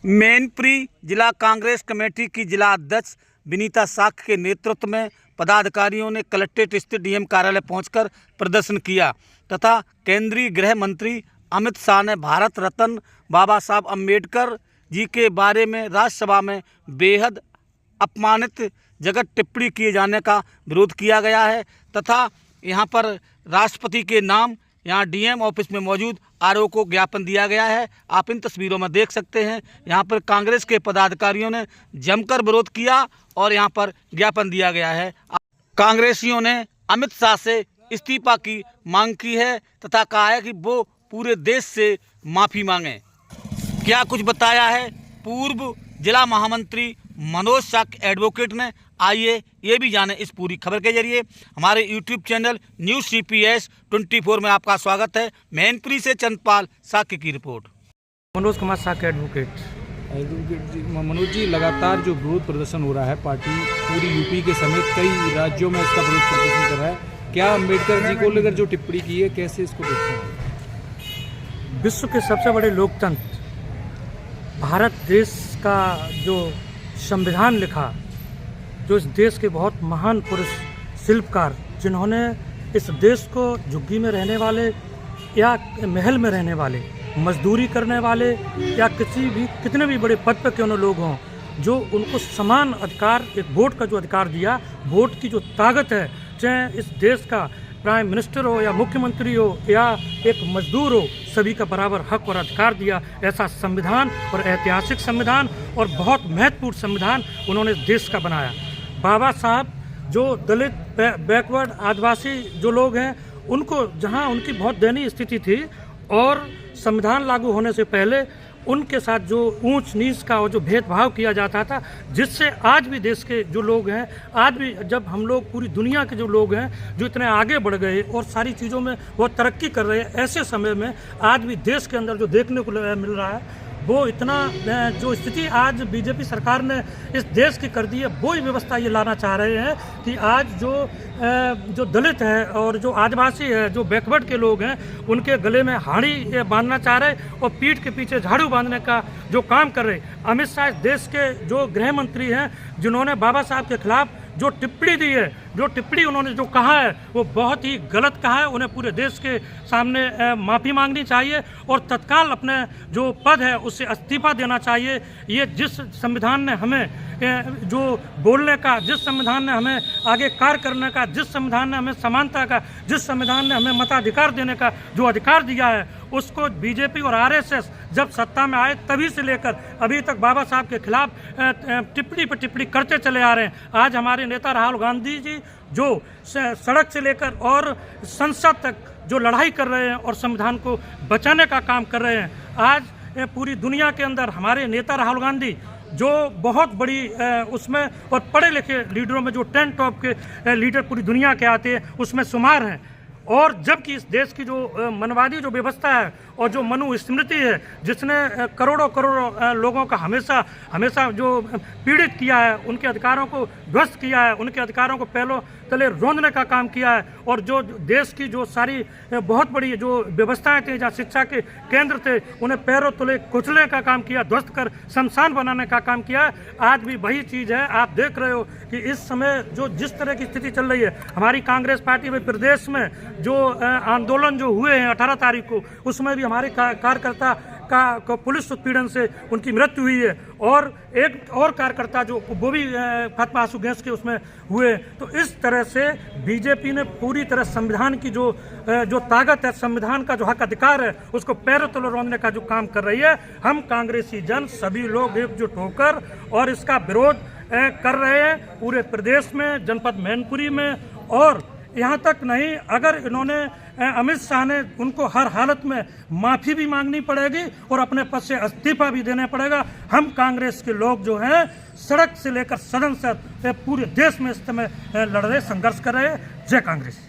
मैनपुरी जिला कांग्रेस कमेटी की जिला अध्यक्ष विनीता साख के नेतृत्व में पदाधिकारियों ने कलेक्ट्रेट स्थित डीएम कार्यालय पहुंचकर प्रदर्शन किया तथा केंद्रीय गृह मंत्री अमित शाह ने भारत रत्न बाबा साहब अम्बेडकर जी के बारे में राज्यसभा में बेहद अपमानित जगत टिप्पणी किए जाने का विरोध किया गया है तथा यहां पर राष्ट्रपति के नाम यहाँ डीएम ऑफिस में मौजूद आरओ को ज्ञापन दिया गया है। आप इन तस्वीरों में देख सकते हैं यहाँ पर कांग्रेस के पदाधिकारियों ने जमकर विरोध किया और यहाँ पर ज्ञापन दिया गया है। कांग्रेसियों ने अमित शाह से इस्तीफा की मांग की है तथा कहा है कि वो पूरे देश से माफ़ी मांगे। क्या कुछ बताया है पूर्व जिला महामंत्री मनोज शाह एडवोकेट ने, आइए ये भी जाने इस पूरी खबर के जरिए। हमारे यूट्यूब चैनल न्यूज़ CPS 24 में आपका स्वागत है। मैनपुरी से चंद्रपाल साक्य की रिपोर्ट। मनोज कुमार साक्य एडवोकेट जी, मनोज जी, लगातार जो विरोध प्रदर्शन हो रहा है, पार्टी पूरी यूपी के समेत कई राज्यों में इसका विरोध प्रदर्शन कर रहा है। क्या अम्बेडकर जी को लेकर जो टिप्पणी की है, कैसे इसको देखते हैं? विश्व के सबसे बड़े लोकतंत्र भारत देश का जो संविधान लिखा, जो इस देश के बहुत महान पुरुष शिल्पकार, जिन्होंने इस देश को झुग्गी में रहने वाले या महल में रहने वाले, मजदूरी करने वाले या कितने भी बड़े पद पर क्यों न लोग हों, जो उनको समान अधिकार, एक वोट का जो अधिकार दिया, वोट की जो ताकत है, चाहे इस देश का प्राइम मिनिस्टर हो या मुख्यमंत्री हो या एक मजदूर हो, सभी का बराबर हक और अधिकार दिया। ऐसा संविधान और ऐतिहासिक संविधान और बहुत महत्वपूर्ण संविधान उन्होंने देश का बनाया। बाबा साहब जो दलित, बैकवर्ड, आदिवासी जो लोग हैं, उनको जहां उनकी बहुत दयनीय स्थिति थी और संविधान लागू होने से पहले उनके साथ जो ऊंच नीच का और जो भेदभाव किया जाता था, जिससे आज भी देश के जो लोग हैं, आज भी जब हम लोग पूरी दुनिया के जो लोग हैं जो इतने आगे बढ़ गए और सारी चीज़ों में बहुत तरक्की कर रहे हैं, ऐसे समय में आज भी देश के अंदर जो देखने को मिल रहा है, वो इतना जो स्थिति आज बीजेपी सरकार ने इस देश की कर दी है, वो ही व्यवस्था ये लाना चाह रहे हैं कि आज जो दलित है और जो आदिवासी है, जो बैकवर्ड के लोग हैं, उनके गले में हाड़ी बांधना चाह रहे और पीठ के पीछे झाड़ू बांधने का जो काम कर रहे। अमित शाह देश के जो गृह मंत्री हैं, जिन्होंने बाबा साहब के खिलाफ जो टिप्पणी दी है, जो टिप्पणी उन्होंने जो कहा है, वो बहुत ही गलत कहा है। उन्हें पूरे देश के सामने माफ़ी मांगनी चाहिए और तत्काल अपने जो पद है उससे इस्तीफा देना चाहिए। ये जिस संविधान ने हमें जो बोलने का, जिस संविधान ने हमें आगे कार्य करने का, जिस संविधान ने हमें समानता का, जिस संविधान ने हमें मताधिकार देने का जो अधिकार दिया है, उसको बीजेपी और RSS जब सत्ता में आए तभी से लेकर अभी तक बाबा साहब के खिलाफ टिप्पणी पर टिप्पणी करते चले आ रहे हैं। आज हमारे नेता राहुल गांधी जी जो सड़क से लेकर और संसद तक जो लड़ाई कर रहे हैं और संविधान को बचाने का काम कर रहे हैं, आज पूरी दुनिया के अंदर हमारे नेता राहुल गांधी जो बहुत बड़ी उसमें और पढ़े लिखे लीडरों में जो 10 टॉप के लीडर पूरी दुनिया के आते हैं, उसमें शुमार हैं। और जबकि इस देश की जो मनवादी जो व्यवस्था है और जो मनुस्मृति है, जिसने करोड़ों लोगों का हमेशा जो पीड़ित किया है, उनके अधिकारों को ध्वस्त किया है, उनके अधिकारों को पहलों तले रोंदने का काम किया है और जो देश की जो सारी बहुत बड़ी जो व्यवस्थाएं थी, जहाँ शिक्षा के केंद्र थे, उन्हें पैरों तले कुचलने का काम किया, ध्वस्त कर शमशान बनाने का काम किया है। आज भी वही चीज़ है। आप देख रहे हो कि इस समय जो जिस तरह की स्थिति चल रही है, हमारी कांग्रेस पार्टी में प्रदेश में जो आंदोलन जो हुए हैं 18 तारीख को, उसमें भी हमारे कार्यकर्ता का पुलिस उत्पीड़न से उनकी मृत्यु हुई है और एक और कार्यकर्ता जो वो भी फातिमा आंसू गैस के उसमें हुए। तो इस तरह से बीजेपी ने पूरी तरह संविधान की जो ताकत है, संविधान का जो हक अधिकार है, उसको पैरों तले रौंदने का जो काम कर रही है। हम कांग्रेसी जन सभी लोग एकजुट होकर और इसका विरोध कर रहे हैं पूरे प्रदेश में, जनपद मैनपुरी में। और यहाँ तक नहीं, अगर इन्होंने अमित शाह ने उनको हर हालत में माफ़ी भी मांगनी पड़ेगी और अपने पद से इस्तीफा भी देना पड़ेगा। हम कांग्रेस के लोग जो हैं सड़क से लेकर सदन से पूरे देश में इस समय लड़ रहे, संघर्ष कर रहे हैं। जय कांग्रेस।